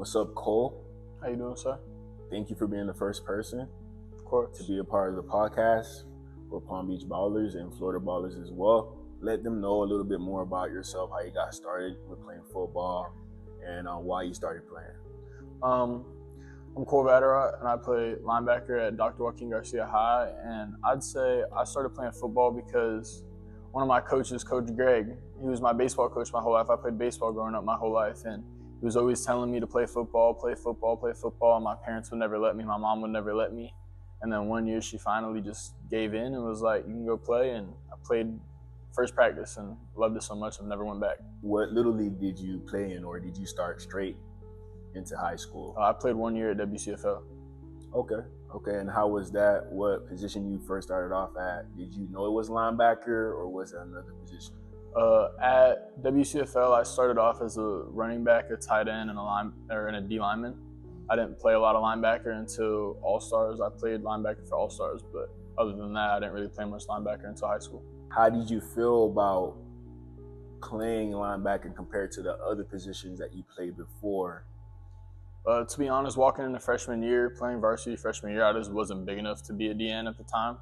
What's up, Cole? How you doing, sir? Thank you for being the first person Of course. to be a part of the podcast for Palm Beach Ballers and Florida Ballers as well. Let them know a little bit more about yourself, how you got started with playing football, and why you started playing. I'm Cole Vatterott, and I play linebacker at Dr. Joaquin Garcia High. And I'd say I started playing football because one of my coaches, Coach Greg, he was my baseball coach my whole life. I played baseball growing up my whole life, and he was always telling me to play football. And my parents would never let me. My mom would never let me. And then one year she finally just gave in and was like, you can go play. And I played first practice and loved it so much I never went back. What little league did you play in, or did you start straight into high school? I played 1 year at WCFL. Okay, and how was that? What position you first started off at? Did you know it was linebacker, or was it another position? At WCFL, I started off as a running back, a tight end, and a D lineman. I didn't play a lot of linebacker until All-Stars. I played linebacker for All-Stars, but other than that, I didn't really play much linebacker until high school. How did you feel about playing linebacker compared to the other positions that you played before? To be honest, walking into freshman year, playing varsity freshman year, I just wasn't big enough to be a DN at the time.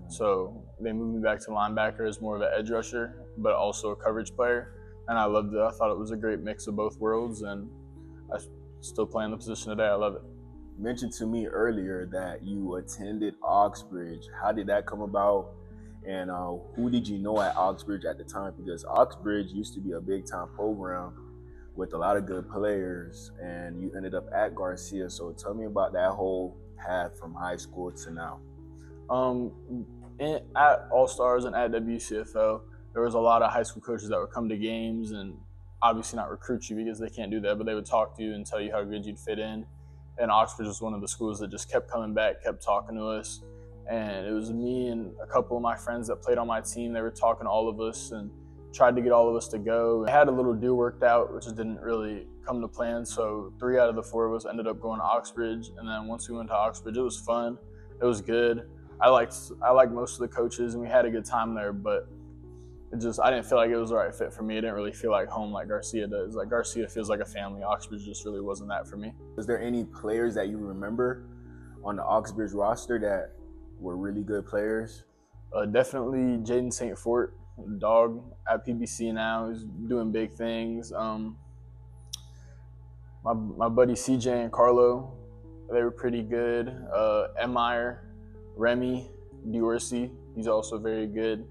So they moved me back to linebacker as more of an edge rusher, but also a coverage player. And I loved it. I thought it was a great mix of both worlds, and I still play in the position today. I love it. You mentioned to me earlier that you attended Oxbridge. How did that come about? And who did you know at Oxbridge at the time? Because Oxbridge used to be a big-time program with a lot of good players, and you ended up at Garcia. So tell me about that whole path from high school to now. At All-Stars and at WCFL, there was a lot of high school coaches that would come to games and obviously not recruit you because they can't do that, but they would talk to you and tell you how good you'd fit in. And Oxford was one of the schools that just kept coming back, kept talking to us. And it was me and a couple of my friends that played on my team. They were talking to all of us and tried to get all of us to go. I had a little deal worked out, which didn't really come to plan. So 3 out of the 4 of us ended up going to Oxbridge. And then once we went to Oxbridge, it was fun. It was good. I liked most of the coaches, and we had a good time there, but I didn't feel like it was the right fit for me. It didn't really feel like home like Garcia does. Like Garcia feels like a family. Oxbridge just really wasn't that for me. Was there any players that you remember on the Oxbridge roster that were really good players? Definitely Jaden St. Fort, dog at PBC now. He's doing big things. My buddy CJ and Carlo, they were pretty good. Meyer, Remy, Diorsi, he's also very good.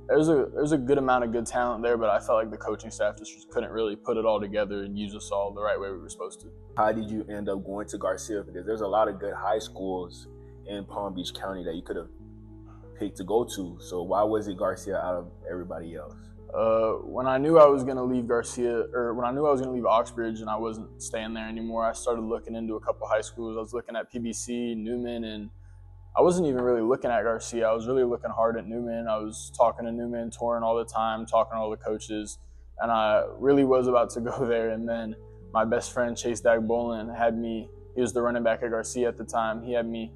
There's a good amount of good talent there, but I felt like the coaching staff just couldn't really put it all together and use us all the right way we were supposed to. How did you end up going to Garcia? Because there's a lot of good high schools in Palm Beach County that you could have picked to go to. So why was it Garcia out of everybody else? When I knew I was going to leave Oxbridge and I wasn't staying there anymore, I started looking into a couple high schools. I was looking at PBC, Newman, and I wasn't even really looking at Garcia. I was really looking hard at Newman. I was talking to Newman, touring all the time, talking to all the coaches, and I really was about to go there. And then my best friend, Chase Dagbolin, he was the running back at Garcia at the time. He had me,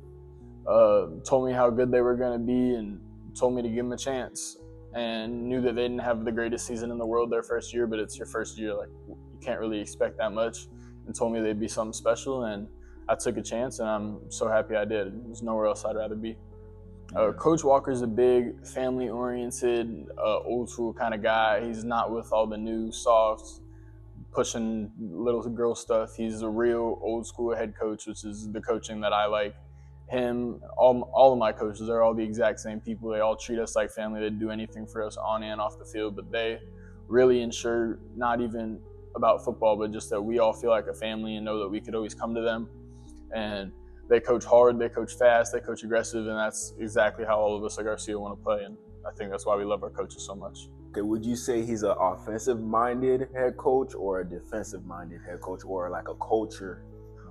told me how good they were going to be and told me to give them a chance, and knew that they didn't have the greatest season in the world their first year, but it's your first year. Like, you can't really expect that much, and told me they'd be something special. And I took a chance, and I'm so happy I did. There's nowhere else I'd rather be. Coach Walker's a big, family-oriented, old-school kind of guy. He's not with all the new, soft, pushing little girl stuff. He's a real old-school head coach, which is the coaching that I like. Him, all of my coaches, they're all the exact same people. They all treat us like family. They'd do anything for us on and off the field, but they really ensure not even about football, but just that we all feel like a family and know that we could always come to them. And they coach hard, they coach fast, they coach aggressive, and that's exactly how all of us at Garcia want to play. And I think that's why we love our coaches so much. Okay, would you say he's an offensive-minded head coach or a defensive-minded head coach, or like a culture?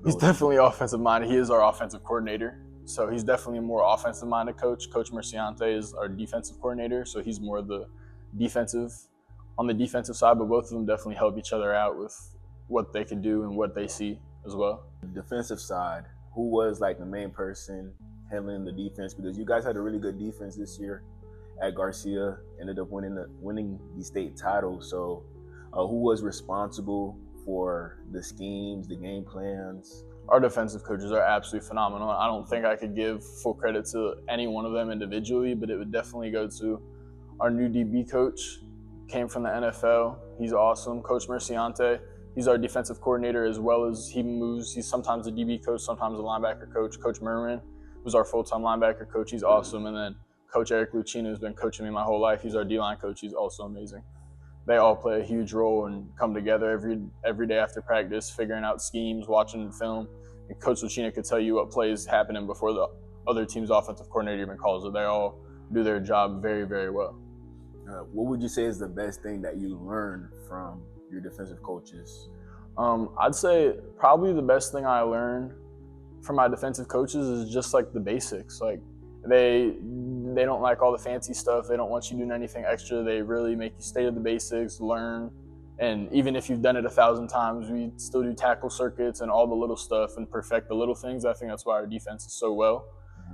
He's definitely offensive-minded. He is our offensive coordinator, so he's definitely a more offensive-minded coach. Coach Merciante is our defensive coordinator, so he's more on the defensive side, but both of them definitely help each other out with what they can do and what they see as well. The defensive side, who was like the main person handling the defense? Because you guys had a really good defense this year at Garcia, ended up winning the state title. So who was responsible for the schemes, the game plans? Our defensive coaches are absolutely phenomenal. I don't think I could give full credit to any one of them individually, but it would definitely go to our new DB coach. Came from the NFL. He's awesome. Coach Merciante. He's our defensive coordinator as well as he moves. He's sometimes a DB coach, sometimes a linebacker coach. Coach Merwin, who's our full-time linebacker coach. He's awesome. And then Coach Eric Lucchino has been coaching me my whole life. He's our D-line coach. He's also amazing. They all play a huge role and come together every day after practice, figuring out schemes, watching film. And Coach Lucchino could tell you what plays happening before the other team's offensive coordinator even calls it. They all do their job very, very well. What would you say is the best thing that you learned from your defensive coaches? I'd say probably the best thing I learned from my defensive coaches is just like the basics. Like they don't like all the fancy stuff. They don't want you doing anything extra. They really make you stay to the basics, learn. And even if you've done it 1,000 times, we still do tackle circuits and all the little stuff and perfect the little things. I think that's why our defense is so well.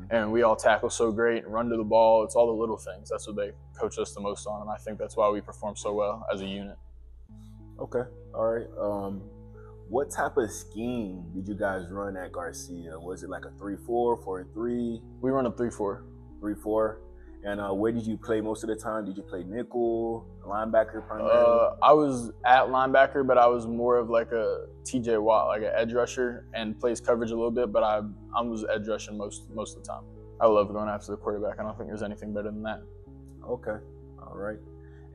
And we all tackle so great and run to the ball. It's all the little things. That's what they coach us the most on. And I think that's why we perform so well as a unit. Okay. All right. What type of scheme did you guys run at Garcia? Was it like a 3-4, 4-3? We run a 3-4. 3-4. And where did you play most of the time? Did you play nickel, linebacker primarily? I was at linebacker, but I was more of like a TJ Watt, like an edge rusher, and plays coverage a little bit, but I was edge rushing most of the time. I love going after the quarterback. I don't think there's anything better than that. Okay. All right.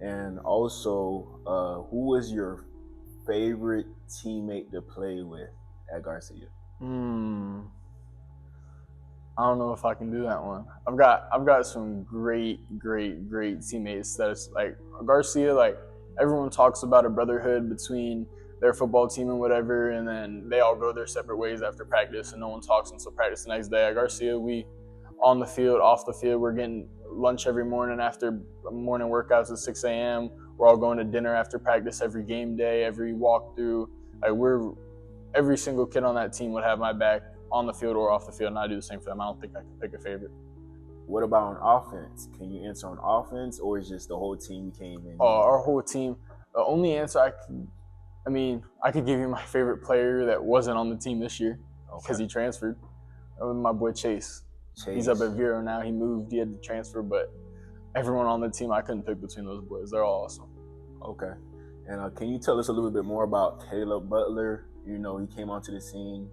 And also, who was your favorite teammate to play with at Garcia? I don't know if I can do that one. I've got some great teammates that's like Garcia. Like everyone talks about a brotherhood between their football team and whatever, and then they all go their separate ways after practice, and no one talks until practice the next day. At Garcia, we on the field, off the field, we're getting lunch every morning after morning workouts at 6 a.m. We're all going to dinner after practice every game day, every walkthrough. Like every single kid on that team would have my back on the field or off the field, and I do the same for them. I don't think I can pick a favorite. What about on offense? Can you answer on offense, or is just the whole team came in? Our whole team. The only answer I could give you my favorite player that wasn't on the team this year because he transferred. That was my boy Chase. He's up at Vero now. He moved. He had to transfer, but everyone on the team, I couldn't pick between those boys. They're all awesome. Okay. And can you tell us a little bit more about Caleb Butler? You know, he came onto the scene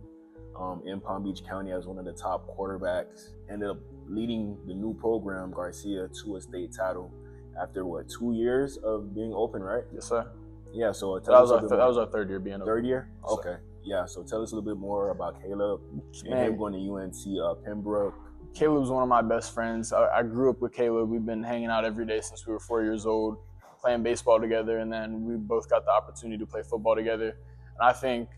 in Palm Beach County as one of the top quarterbacks. Ended up leading the new program, Garcia, to a state title after, 2 years of being open, right? Yes, sir. Yeah, so that was our third year being open. Third year? Okay. Yeah, so tell us a little bit more about Caleb and him going to UNC Pembroke. Caleb's one of my best friends. I grew up with Caleb. We've been hanging out every day since we were 4 years old, playing baseball together, and then we both got the opportunity to play football together. And I think,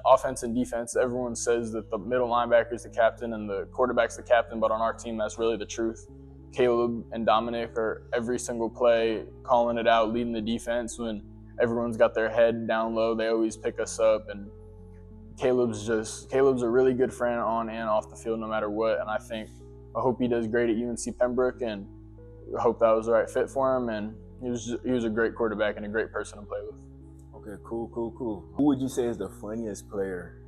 offense and defense, everyone says that the middle linebacker is the captain and the quarterback's the captain, but on our team, that's really the truth. Caleb and Dominic are every single play calling it out, leading the defense. When everyone's got their head down low, they always pick us up, and Caleb's a really good friend on and off the field no matter what, and I hope he does great at UNC Pembroke, and I hope that was the right fit for him, and he was a great quarterback and a great person to play with. Okay, cool. Who would you say is the funniest player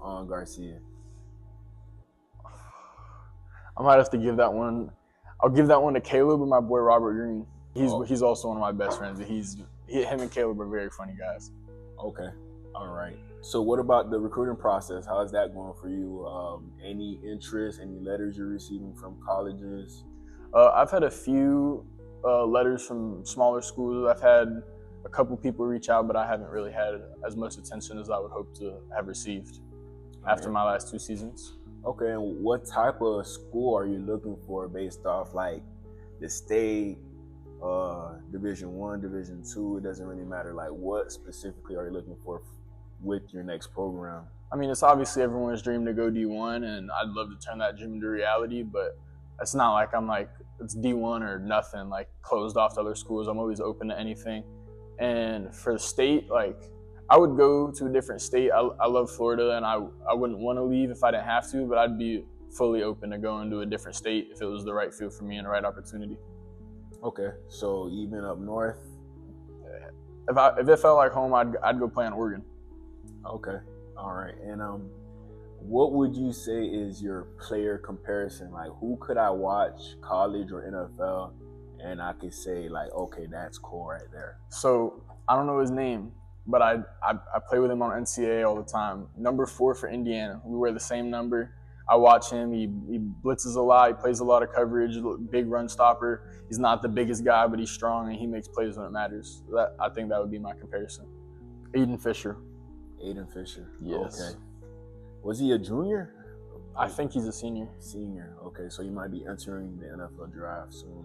on Garcia? I might have to give that one. I'll give that one to Caleb and my boy Robert Green. He's also one of my best friends. Him and Caleb are very funny guys. Okay, all right. So what about the recruiting process? How is that going for you? Any interest, any letters you're receiving from colleges? I've had a few letters from smaller schools. I've had a couple people reach out, but I haven't really had as much attention as I would hope to have received after my last 2 seasons. Okay, and what type of school are you looking for based off like the state, Division I, Division II? It doesn't really matter. Like what specifically are you looking for with your next program? It's obviously everyone's dream to go D1, and I'd love to turn that dream into reality, but it's not like it's D1 or nothing, like closed off to other schools. I'm always open to anything. And for the state, I would go to a different state. I love Florida, and I wouldn't want to leave if I didn't have to, but I'd be fully open to going to a different state if it was the right field for me and the right opportunity. Okay, so even up north? If it felt like home, I'd go play in Oregon. Okay. All right. And what would you say is your player comparison? Like, who could I watch, college or NFL, and I could say like, okay, that's Cole right there. So I don't know his name, but I play with him on NCAA all the time. Number 4 for Indiana. We wear the same number. I watch him. He blitzes a lot. He plays a lot of coverage. Big run stopper. He's not the biggest guy, but he's strong and he makes plays when it matters. I think that would be my comparison. Aiden Fisher. Aiden Fisher. Yes. Okay. Was he a junior? I think he's a senior. Senior. Okay, so he might be entering the NFL draft soon.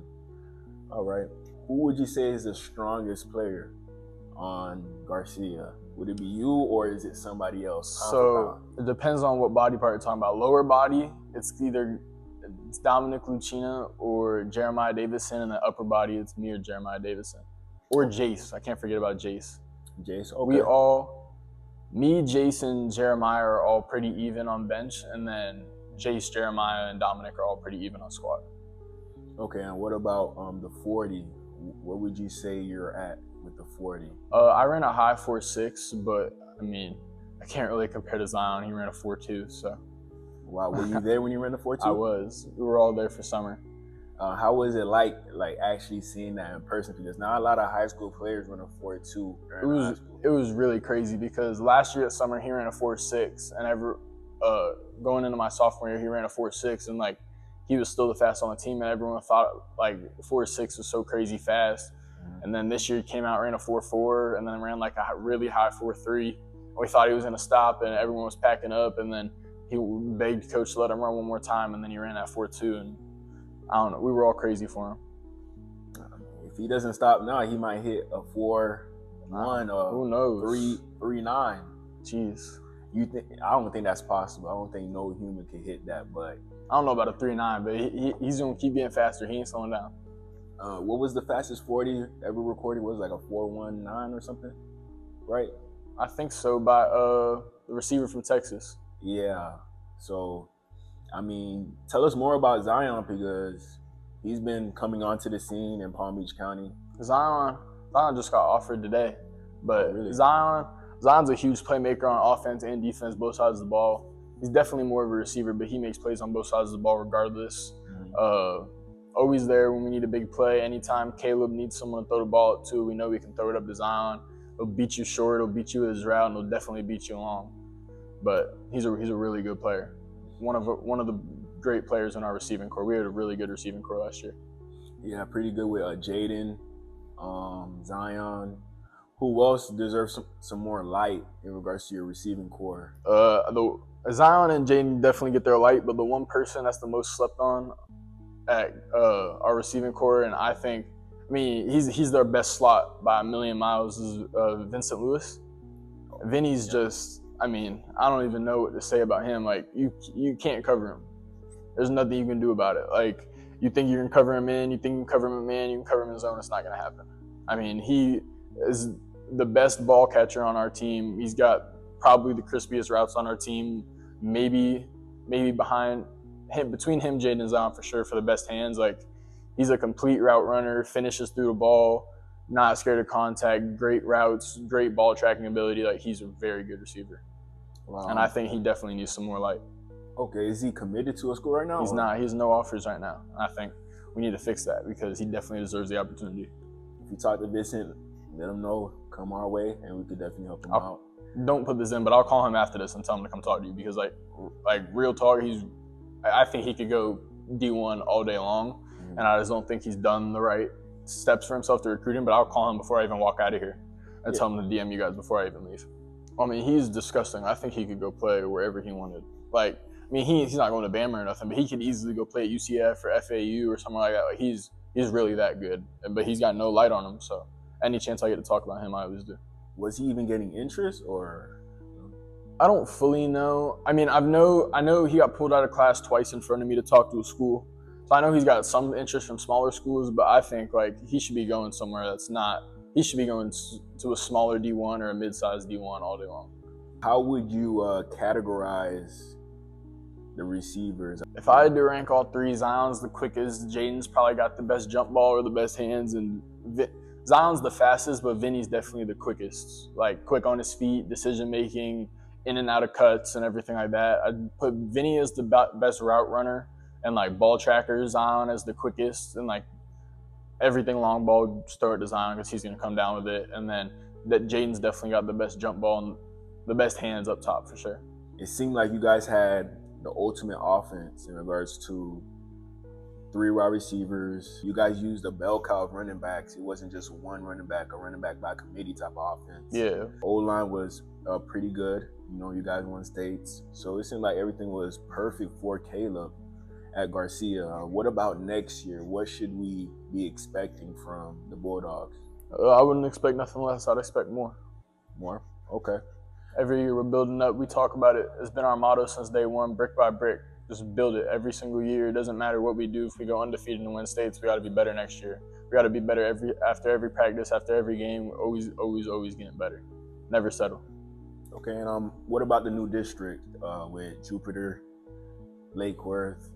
All right. Who would you say is the strongest player on Garcia? Would it be you or is it somebody else? So it depends on what body part you're talking about. Lower body, it's either Dominic Lucina or Jeremiah Davison, and the upper body, it's me or Jeremiah Davison. Or Jace. I can't forget about Jace. Jace, okay. Me, Jason, Jeremiah are all pretty even on bench, and then Jace, Jeremiah, and Dominic are all pretty even on squat. Okay, and what about the 40? What would you say you're at with the 40? I ran a high 4.6, but I mean, I can't really compare to Zion. He ran a 4.2, so. Wow, were you there when you ran the 4.2? I was. We were all there for summer. How was it like actually seeing that in person? Because not a lot of high school players run a 4.2. It was really crazy because last year at summer he ran a 4.6, and going into my sophomore year he ran a 4.6, and like he was still the fastest on the team, and everyone thought like 4.6 was so crazy fast. Mm-hmm. And then this year he came out, ran a 4.4, and then ran like a really high 4.3. We thought he was going to stop, and everyone was packing up, and then he begged coach to let him run one more time, and then he ran that 4.2, and I don't know. We were all crazy for him. If he doesn't stop now, he might hit a 4.1 or who knows 3.9. Jeez. I don't think that's possible. I don't think no human can hit that. But I don't know about a 3.9, but he's gonna keep getting faster. He ain't slowing down. What was the fastest 40 ever recorded? Was it like a 4.19 or something, right? I think so. By the receiver from Texas. Yeah. So, I mean, tell us more about Zion because he's been coming onto the scene in Palm Beach County. Zion just got offered today, but really? Zion's a huge playmaker on offense and defense, both sides of the ball. He's definitely more of a receiver, but he makes plays on both sides of the ball regardless. Mm-hmm. Always there when we need a big play. Anytime Caleb needs someone to throw the ball to, we know we can throw it up to Zion. He'll beat you short, he'll beat you with his route, and he'll definitely beat you long. But he's a really good player. One of the great players in our receiving core. We had a really good receiving core last year. Yeah, pretty good with Jaden, Zion. Who else deserves some more light in regards to your receiving core? Zion and Jaden definitely get their light, but the one person that's the most slept on at our receiving core, and I mean, he's their best slot by a million miles, is Vincent Lewis. Vinny's just, I mean, I don't even know what to say about him. Like, you can't cover him. There's nothing you can do about it. Like, you think you can cover him in, you think you can cover him in man, you can cover him in zone, it's not going to happen. I mean, he is the best ball catcher on our team. He's got probably the crispiest routes on our team, maybe between him, Jaden, and Zion for sure for the best hands. Like, he's a complete route runner, finishes through the ball, not scared of contact, great routes, great ball tracking ability. Like, he's a very good receiver. Wow. And I think he definitely needs some more light. Okay, is he committed to a school right now? He's not. He has no offers right now. I think we need to fix that because he definitely deserves the opportunity. If you talk to Vincent, let him know, come our way, and we could definitely help him out. Don't put this in, but I'll call him after this and tell him to come talk to you because, like real talk, I think he could go D1 all day long, and I just don't think he's done the right steps for himself to recruit him, but I'll call him before I even walk out of here and tell him to DM you guys before I even leave. I mean, he's disgusting. I think he could go play wherever he wanted. Like, I mean, he's not going to Bama or nothing, but he could easily go play at UCF or FAU or something like that. Like, he's really that good, but he's got no light on him. So any chance I get to talk about him, I always do. Was he even getting interest or? I don't fully know. I mean, I know he got pulled out of class twice in front of me to talk to a school. So I know he's got some interest from smaller schools, but I think like he should be going somewhere that's not. He should be going to a smaller D1 or a mid-sized D1 all day long. How would you categorize the receivers? If I had to rank all three, Zion's the quickest. Jaden's probably got the best jump ball or the best hands, and Zion's the fastest, but Vinny's definitely the quickest. Like quick on his feet, decision making, in and out of cuts and everything like that. I'd put Vinny as the best route runner and like ball tracker, Zion as the quickest, and like everything long ball, just throw it to Zion because he's going to come down with it. And then that Jaden's definitely got the best jump ball and the best hands up top for sure. It seemed like you guys had the ultimate offense in regards to 3 wide receivers. You guys used a bell cow of running backs. It wasn't just one running back, a running back by committee type of offense. Yeah. O-line was pretty good. You know, you guys won states. So it seemed like everything was perfect for Caleb at Garcia. What about next year? What should we be expecting from the Bulldogs? I wouldn't expect nothing less. I'd expect more. More? Okay. Every year we're building up. We talk about it. It's been our motto since day one, brick by brick. Just build it every single year. It doesn't matter what we do. If we go undefeated and win states, we got to be better next year. We got to be better after every practice, after every game. Always getting better. Never settle. Okay, and what about the new district with Jupiter, Lake Worth,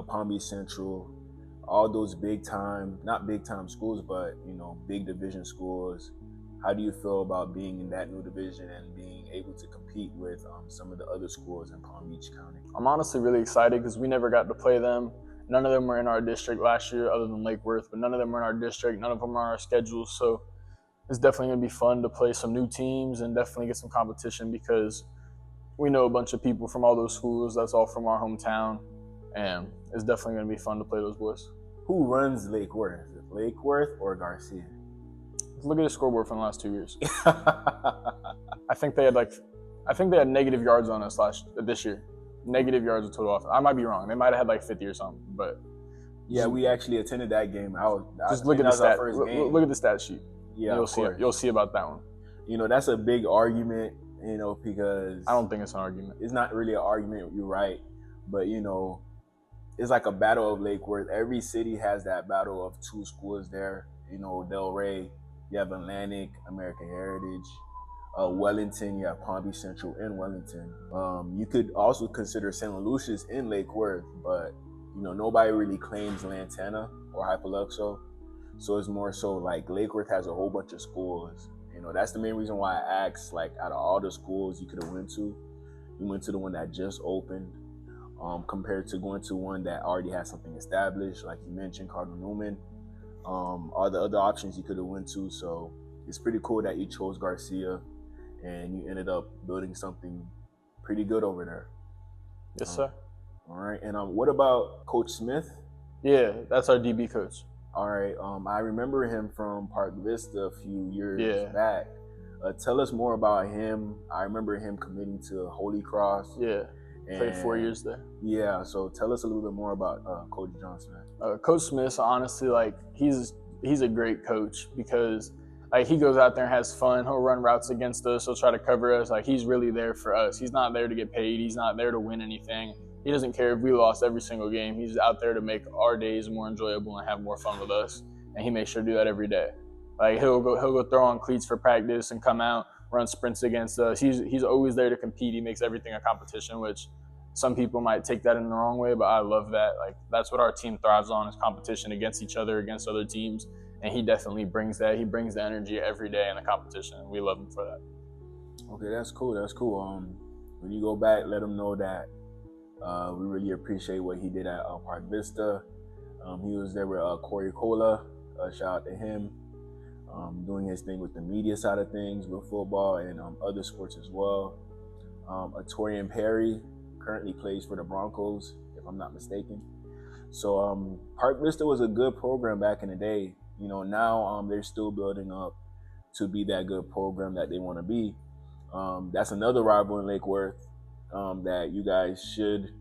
Palm Beach Central, all those not big time schools, but big division schools? How do you feel about being in that new division and being able to compete with some of the other schools in Palm Beach County? I'm honestly really excited because we never got to play them. None of them were in our district last year other than Lake Worth, but none of them were in our district. None of them are on our schedule. So it's definitely going to be fun to play some new teams and definitely get some competition because we know a bunch of people from all those schools. That's all from our hometown. And it's definitely going to be fun to play those boys. Who runs Lake Worth? Is it Lake Worth or Garcia? Look at the scoreboard from the last 2 years. I think they had negative yards on us this year. Negative yards of total offense. I might be wrong. They might have had like 50 or something, but yeah, we actually attended that game. Just look at the stat. Look at the stat sheet. Yeah, you'll see about that one. That's a big argument. Because I don't think it's an argument. It's not really an argument. You're right, but it's like a battle of Lake Worth. Every city has that battle of 2 schools there. Del Rey. You have Atlantic, American Heritage, Wellington, you have Palm Beach Central and Wellington. You could also consider St. Lucia's in Lake Worth, but nobody really claims Lantana or Hypoluxo. So it's more so like Lake Worth has a whole bunch of schools. That's the main reason why I asked, like, out of all the schools you could have went to, you went to the one that just opened, compared to going to one that already has something established, like you mentioned, Cardinal Newman. All the other options you could have went to. So it's pretty cool that you chose Garcia and you ended up building something pretty good over there. Yes, sir. All right. And what about Coach Smith? Yeah, that's our DB coach. All right. I remember him from Park Vista a few years back. Tell us more about him. I remember him committing to Holy Cross. Yeah. Played 4 years there. Yeah, so tell us a little bit more about Coach John Smith. Coach Smith, honestly, he's a great coach because he goes out there and has fun. He'll run routes against us. He'll try to cover us. He's really there for us. He's not there to get paid. He's not there to win anything. He doesn't care if we lost every single game. He's out there to make our days more enjoyable and have more fun with us. And he makes sure to do that every day. He'll go throw on cleats for practice and come out, run sprints against us. He's always there to compete. He makes everything a competition, which some people might take that in the wrong way, but I love that. That's what our team thrives on, is competition against each other, against other teams. And he definitely brings that. He brings the energy every day in the competition. We love him for that. Okay, that's cool. That's cool. When you go back, let him know that we really appreciate what he did at Park Vista. He was there with Corey Cola. Shout out to him. Doing his thing with the media side of things, with football and other sports as well. Atorian Perry currently plays for the Broncos, if I'm not mistaken. So Park Vista was a good program back in the day. Now they're still building up to be that good program that they want to be. That's another rival in Lake Worth that you guys should.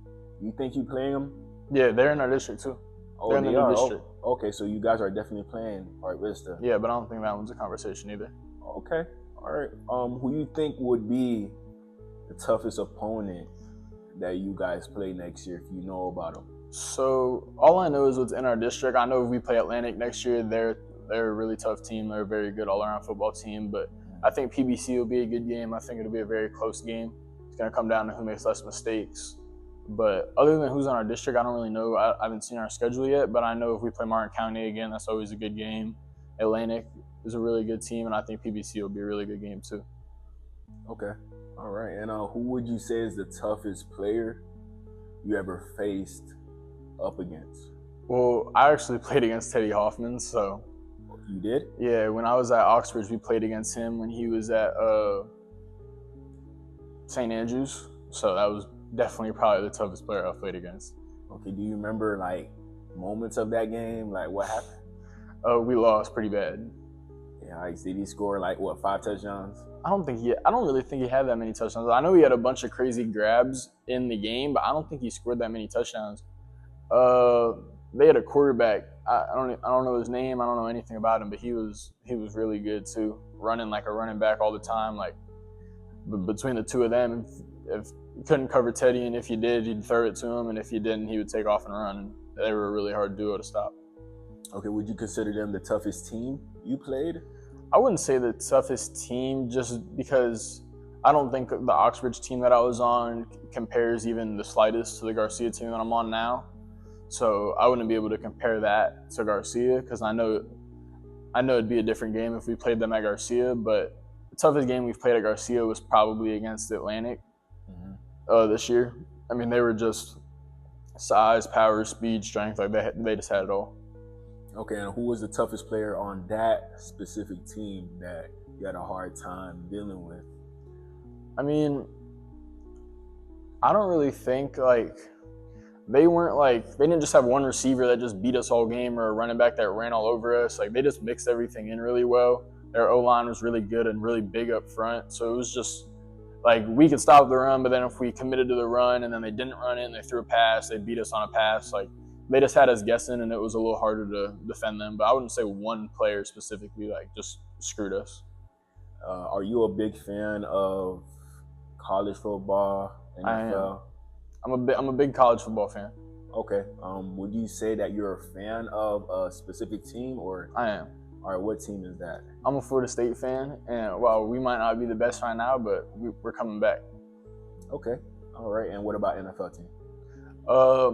You think you playing them? Yeah, they're in our district too. Oh, they're in the new district. Oh, okay, so you guys are definitely playing Park Vista. Yeah, but I don't think that one's a conversation either. Okay, all right. Who you think would be the toughest opponent that you guys play next year, if you know about them? So all I know is what's in our district. I know if we play Atlantic next year, they're a really tough team. They're a very good all-around football team. But I think PBC will be a good game. I think it'll be a very close game. It's going to come down to who makes less mistakes. But other than who's in our district, I don't really know. I haven't seen our schedule yet, but I know if we play Martin County again, that's always a good game. Atlantic is a really good team, and I think PBC will be a really good game too. Okay. All right. And who would you say is the toughest player you ever faced up against? Well, I actually played against Teddy Hoffman, so You did? yeah, when I was at Oxbridge, we played against him when he was at St. Andrews, so that was definitely probably the toughest player I've played against. Okay. Do you remember like moments of that game? Like what happened? We lost pretty bad. Yeah. Like, did he score like what 5 touchdowns? I don't really think he had that many touchdowns. I know he had a bunch of crazy grabs in the game, but I don't think he scored that many touchdowns. They had a quarterback. I don't know his name. I don't know anything about him, but he was really good too, running like a running back all the time. Like between the two of them, if you couldn't cover Teddy, and if you did, he'd throw it to him, and if you didn't, he would take off and run. And they were a really hard duo to stop. Okay. Would you consider them the toughest team you played? I wouldn't say the toughest team, just because I don't think the Oxbridge team that I was on compares even the slightest to the Garcia team that I'm on now. So I wouldn't be able to compare that to Garcia, because I know it'd be a different game if we played them at Garcia. But the toughest game we've played at Garcia was probably against Atlantic this year. I mean, they were just size, power, speed, strength. Like they just had it all. Okay, and who was the toughest player on that specific team that you had a hard time dealing with? I mean, I don't really think they didn't just have one receiver that just beat us all game or a running back that ran all over us. Like they just mixed everything in really well. Their O-line was really good and really big up front. So it was just like we could stop the run, but then if we committed to the run and then they didn't run it and they threw a pass, they beat us on a pass. Like they just had us guessing, and it was a little harder to defend them. But I wouldn't say one player specifically like just screwed us. Are you a big fan of college football, NFL? I'm a big college football fan. Okay. Would you say that you're a fan of a specific team, or? I am. All right. What team is that? I'm a Florida State fan, and while we might not be the best right now, but we're coming back. Okay. All right. And what about NFL team?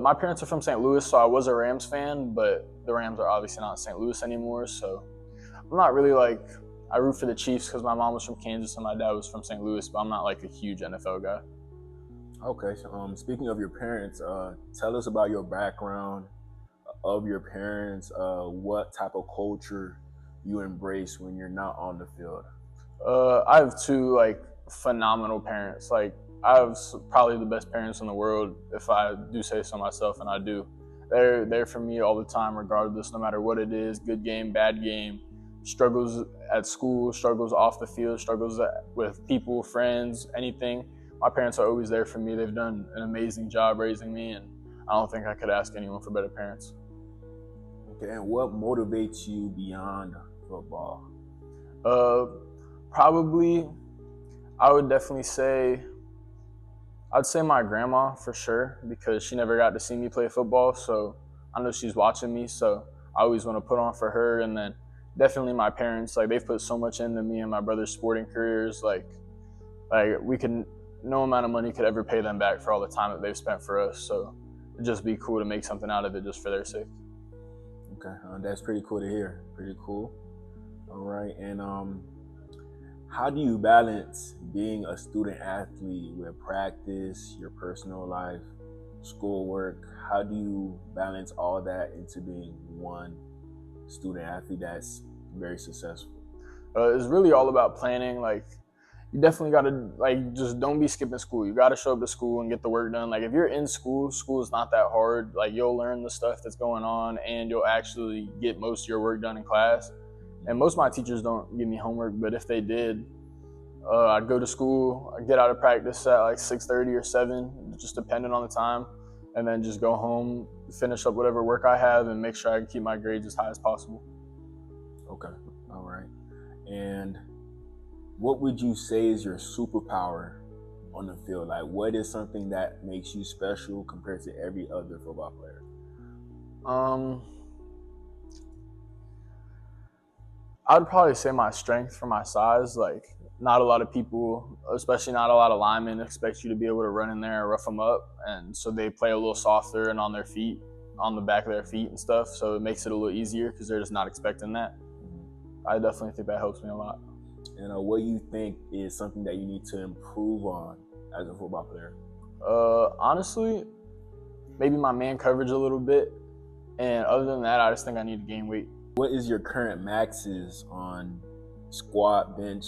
My parents are from St. Louis, so I was a Rams fan, but the Rams are obviously not in St. Louis anymore, so I'm not really I root for the Chiefs because my mom was from Kansas and my dad was from St. Louis, but I'm not like a huge NFL guy. Okay. So, speaking of your parents, tell us about your background of your parents. What type of culture you embrace when you're not on the field? I have two phenomenal parents. I have probably the best parents in the world, if I do say so myself, and I do. They're there for me all the time, regardless, no matter what it is, good game, bad game, struggles at school, struggles off the field, struggles with people, friends, anything. My parents are always there for me. They've done an amazing job raising me, and I don't think I could ask anyone for better parents. Okay, and what motivates you beyond football? Probably, I would definitely say, I'd say my grandma for sure, because she never got to see me play football, so I know she's watching me, so I always want to put on for her. And then definitely my parents, they've put so much into me and my brother's sporting careers, no amount of money could ever pay them back for all the time that they've spent for us, so it'd just be cool to make something out of it just for their sake. Okay, that's pretty cool to hear. Pretty cool. All right, and how do you balance being a student athlete with practice, your personal life, schoolwork? How do you balance all that into being one student athlete that's very successful? It's really all about planning. You definitely got to, just don't be skipping school. You got to show up to school and get the work done. If you're in school, school is not that hard. You'll learn the stuff that's going on, and you'll actually get most of your work done in class. And most of my teachers don't give me homework, but if they did, I'd go to school, I'd get out of practice at 6:30 or 7, just depending on the time, and then just go home, finish up whatever work I have, and make sure I can keep my grades as high as possible. Okay, all right. And what would you say is your superpower on the field? What is something that makes you special compared to every other football player? I'd probably say my strength for my size. Not a lot of people, especially not a lot of linemen, expect you to be able to run in there and rough them up. And so they play a little softer and on the back of their feet and stuff. So it makes it a little easier because they're just not expecting that. I definitely think that helps me a lot. And what do you think is something that you need to improve on as a football player? Honestly, maybe my man coverage a little bit. And other than that, I just think I need to gain weight. What is your current maxes on squat, bench,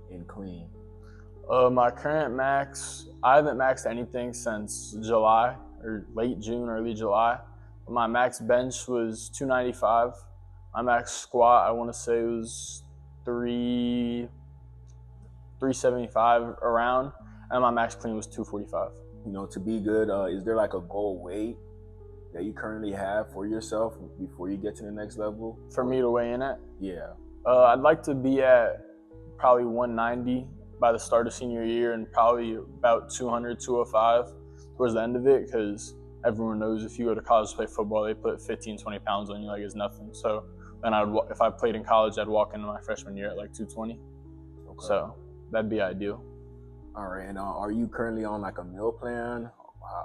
and clean? My current max, I haven't maxed anything since July or late June, early July. My max bench was 295. My max squat, I want to say, was 375 around, and my max clean was 245. To be good, is there like a goal weight that you currently have for yourself before you get to the next level? For me to weigh in at? Yeah. I'd like to be at probably 190 by the start of senior year and probably about 200, 205 towards the end of it, because everyone knows if you go to college to play football, they put 15, 20 pounds on you like it's nothing. So then if I played in college, I'd walk into my freshman year at like 220. Okay. So that'd be ideal. All right. And are you currently on like a meal plan?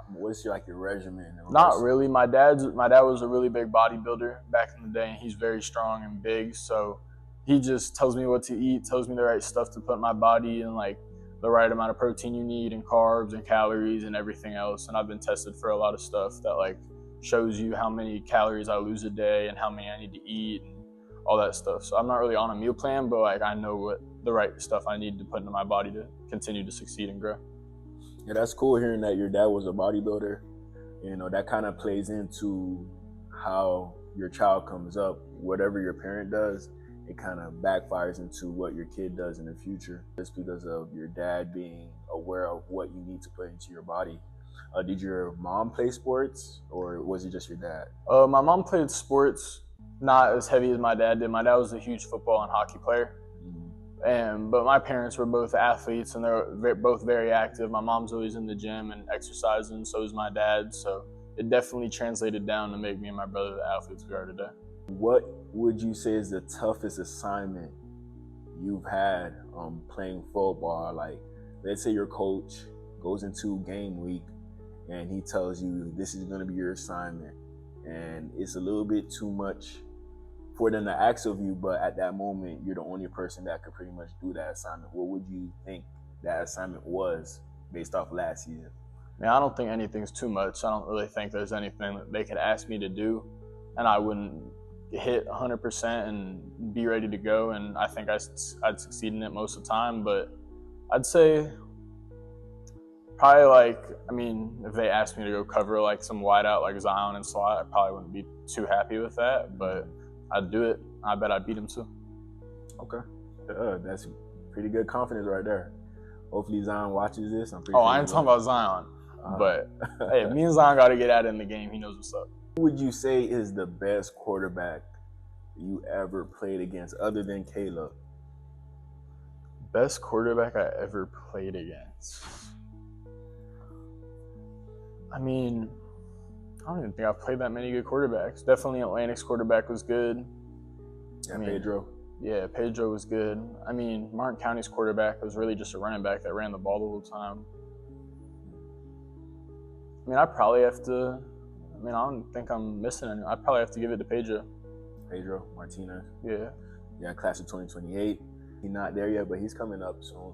What's your regimen? Not really. My dad was a really big bodybuilder back in the day, and he's very strong and big. So he just tells me what to eat, tells me the right stuff to put in my body, and like the right amount of protein you need, and carbs and calories and everything else. And I've been tested for a lot of stuff that like shows you how many calories I lose a day and how many I need to eat and all that stuff. So I'm not really on a meal plan, but like I know what the right stuff I need to put into my body to continue to succeed and grow. Yeah, that's cool hearing that your dad was a bodybuilder. That kind of plays into how your child comes up. Whatever your parent does, it kind of backfires into what your kid does in the future, just because of your dad being aware of what you need to put into your body. Did your mom play sports, or was it just your dad? My mom played sports, not as heavy as my dad did. My dad was a huge football and hockey player. But my parents were both athletes, and they're both very active. My mom's always in the gym and exercising, so is my dad. So it definitely translated down to make me and my brother the athletes we are today. What would you say is the toughest assignment you've had playing football? Like, let's say your coach goes into game week and he tells you this is going to be your assignment, and it's a little bit too much for them to ask of you, but at that moment, you're the only person that could pretty much do that assignment. What would you think that assignment was based off last season? I don't think anything's too much. I don't really think there's anything that they could ask me to do, and I wouldn't hit 100% and be ready to go, and I think I'd succeed in it most of the time. But I'd say probably if they asked me to go cover like some wideout like Zion and slot, I probably wouldn't be too happy with that, but I'd do it. I bet I'd beat him too. Okay. That's pretty good confidence right there. Hopefully Zion watches this. I ain't talking about Zion. But hey, me and Zion got to get at it in the game. He knows what's up. Who would you say is the best quarterback you ever played against other than Caleb? Best quarterback I ever played against? I don't even think I've played that many good quarterbacks. Definitely Atlantic's quarterback was good. Yeah, Pedro. Yeah, Pedro was good. Martin County's quarterback was really just a running back that ran the ball the whole time. I probably have to, I don't think I'm missing any. I'd probably have to give it to Pedro. Pedro Martinez. Yeah. Yeah, class of 2028. He's not there yet, but he's coming up soon.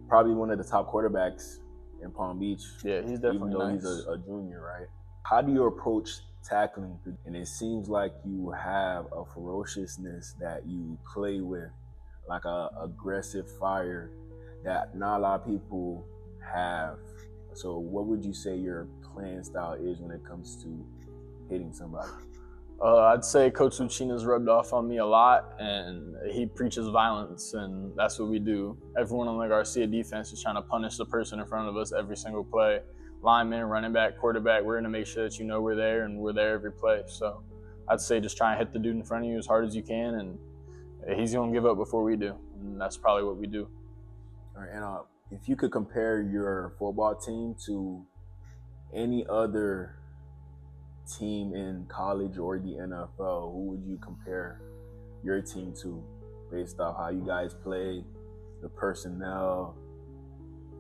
Probably one of the top quarterbacks in Palm Beach. Yeah, he's definitely even though nice. He's a junior, right? How do you approach tackling? And it seems like you have a ferociousness that you play with, like a aggressive fire that not a lot of people have. So what would you say your playing style is when it comes to hitting somebody? I'd say Coach Lucina's rubbed off on me a lot, and he preaches violence, and that's what we do. Everyone on the Garcia defense is trying to punish the person in front of us every single play. Lineman, running back, quarterback, we're going to make sure that you know we're there, and we're there every play. So I'd say just try and hit the dude in front of you as hard as you can, and he's going to give up before we do, and that's probably what we do. All right, and if you could compare your football team to any other team in college or the NFL, who would you compare your team to based off how you guys play, the personnel,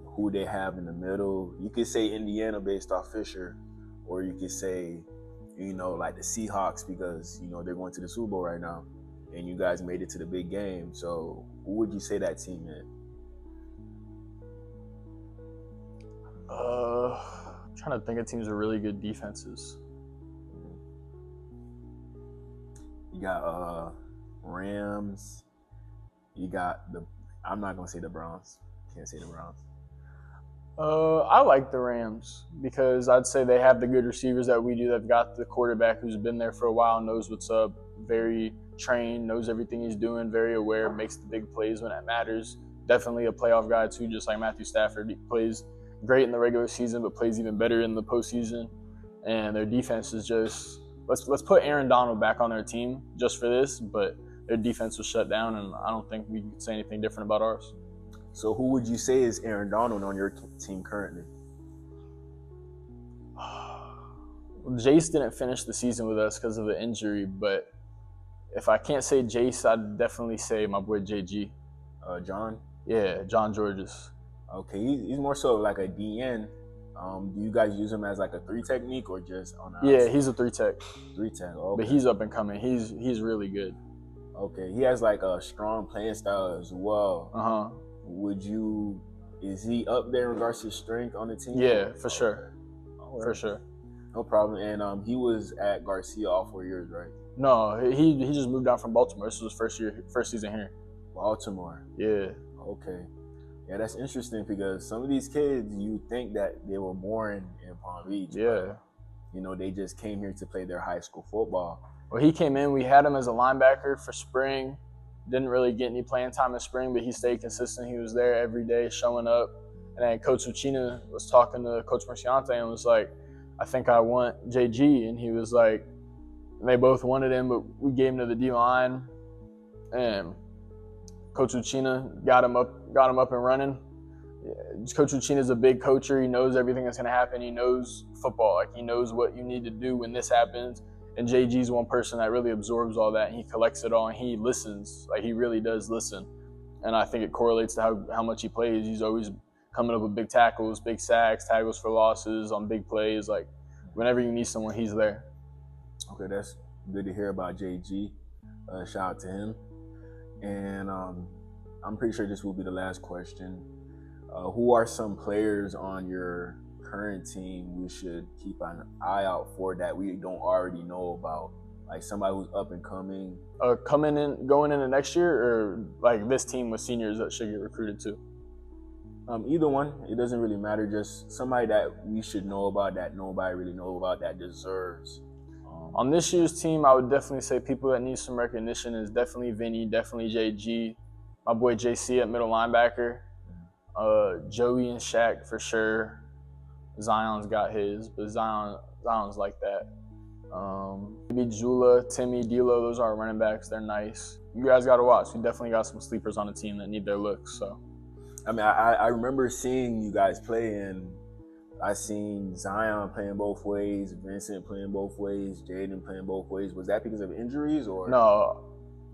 who they have in the middle? You could say Indiana based off Fisher, or you could say, like the Seahawks because, they're going to the Super Bowl right now. and you guys made it to the big game. So who would you say that team is? I'm trying to think of teams with really good defenses. You got Rams. You got I'm not gonna say the Browns. Can't say the Browns. I like the Rams because I'd say they have the good receivers that we do. They've got the quarterback who's been there for a while, knows what's up, very trained, knows everything he's doing, very aware, makes the big plays when it matters. Definitely a playoff guy too, just like Matthew Stafford. He plays great in the regular season, but plays even better in the postseason. And their defense is just let's put Aaron Donald back on their team just for this, but their defense was shut down, and I don't think we can say anything different about ours. So who would you say is Aaron Donald on your team currently? Jace didn't finish the season with us because of an injury, but if I can't say Jace, I'd definitely say my boy JG. John? Yeah, John Georges. Okay, he's more so like a DN. Do you guys use him as like a 3 technique or just on the Yeah, he's a 3 tech. 3 tech, okay. But he's up and coming. He's really good. Okay, he has like a strong playing style as well. Uh-huh. Is he up there in regards to strength on the team? Yeah, for sure. Oh, for sure. No problem. And he was at Garcia all 4 years, right? No, he just moved down from Baltimore. This was his first season here. Baltimore. Yeah. Okay. Yeah, that's interesting because some of these kids, you think that they were born in Palm Beach. Yeah. But, they just came here to play their high school football. Well, he came in. We had him as a linebacker for spring. Didn't really get any playing time in spring, but he stayed consistent. He was there every day, showing up. And then Coach Uchina was talking to Coach Marciante and was like, I think I want JG. And he was like, they both wanted him, but we gave him to the D-line. And Coach Uchina got him up and running. Coach Uchina's a big coacher. He knows everything that's going to happen. He knows football. Like, he knows what you need to do when this happens. And JG's one person that really absorbs all that, and he collects it all, and he listens. Like, he really does listen. And I think it correlates to how much he plays. He's always coming up with big tackles, big sacks, tackles for losses on big plays. Like, whenever you need someone, he's there. Okay, that's good to hear about JG. Shout out to him. And I'm pretty sure this will be the last question. Who are some players on your current team we should keep an eye out for that we don't already know about? Like somebody who's up and coming. Going into next year, or like this team with seniors that should get recruited too? Either one. It doesn't really matter. Just somebody that we should know about that nobody really knows about that deserves. On this year's team, I would definitely say people that need some recognition is definitely Vinny, definitely JG, my boy JC at middle linebacker, Joey and Shaq for sure. Zion's got his, but Zion's like that. Maybe Jula, Timmy, D'Lo, those are our running backs. They're nice. You guys got to watch. We definitely got some sleepers on the team that need their looks. So, I mean, I remember seeing you guys play, and I seen Zion playing both ways, Vincent playing both ways, Jaden playing both ways. Was that because of injuries or? No,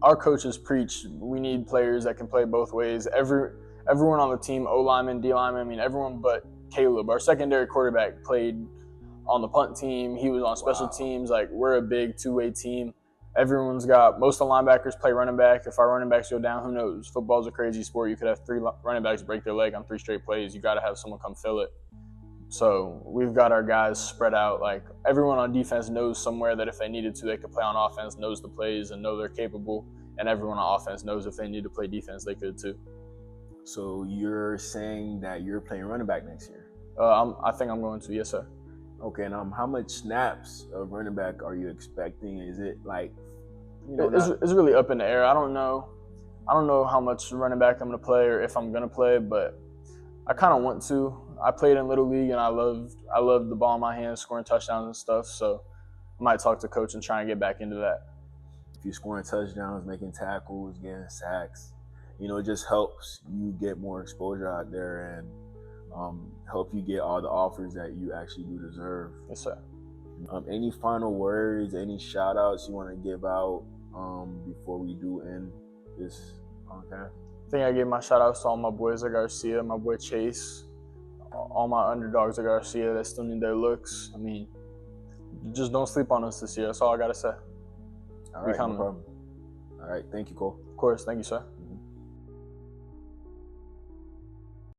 our coaches preach we need players that can play both ways. Everyone on the team, O lineman, D lineman, I mean everyone but Caleb, our secondary quarterback, played on the punt team. He was on special teams. Like, we're a big two-way team. Most of the linebackers play running back. If our running backs go down, who knows? Football's a crazy sport. You could have 3 running backs break their leg on 3 straight plays. You got to have someone come fill it. So we've got our guys spread out. Like, everyone on defense knows somewhere that if they needed to, they could play on offense, knows the plays, and know they're capable. And everyone on offense knows if they need to play defense, they could too. So you're saying that you're playing running back next year? I think I'm going to, yes, sir. Okay, and how much snaps of running back are you expecting? Is it like, it's really up in the air. I don't know how much running back I'm going to play or if I'm going to play, but I kind of want to. I played in Little League, and I loved the ball in my hands, scoring touchdowns and stuff, so I might talk to coach and try and get back into that. If you're scoring touchdowns, making tackles, getting sacks, it just helps you get more exposure out there and help you get all the offers that you actually do deserve. Yes, sir. Any final words, any shout outs you want to give out before we do end this podcast? I think I gave my shout outs to all my boys at Garcia, my boy Chase, all my underdogs at Garcia that still need their looks. I mean, just don't sleep on us this year. That's all I got to say. All right, no problem. All right. Thank you, Cole. Of course. Thank you, sir.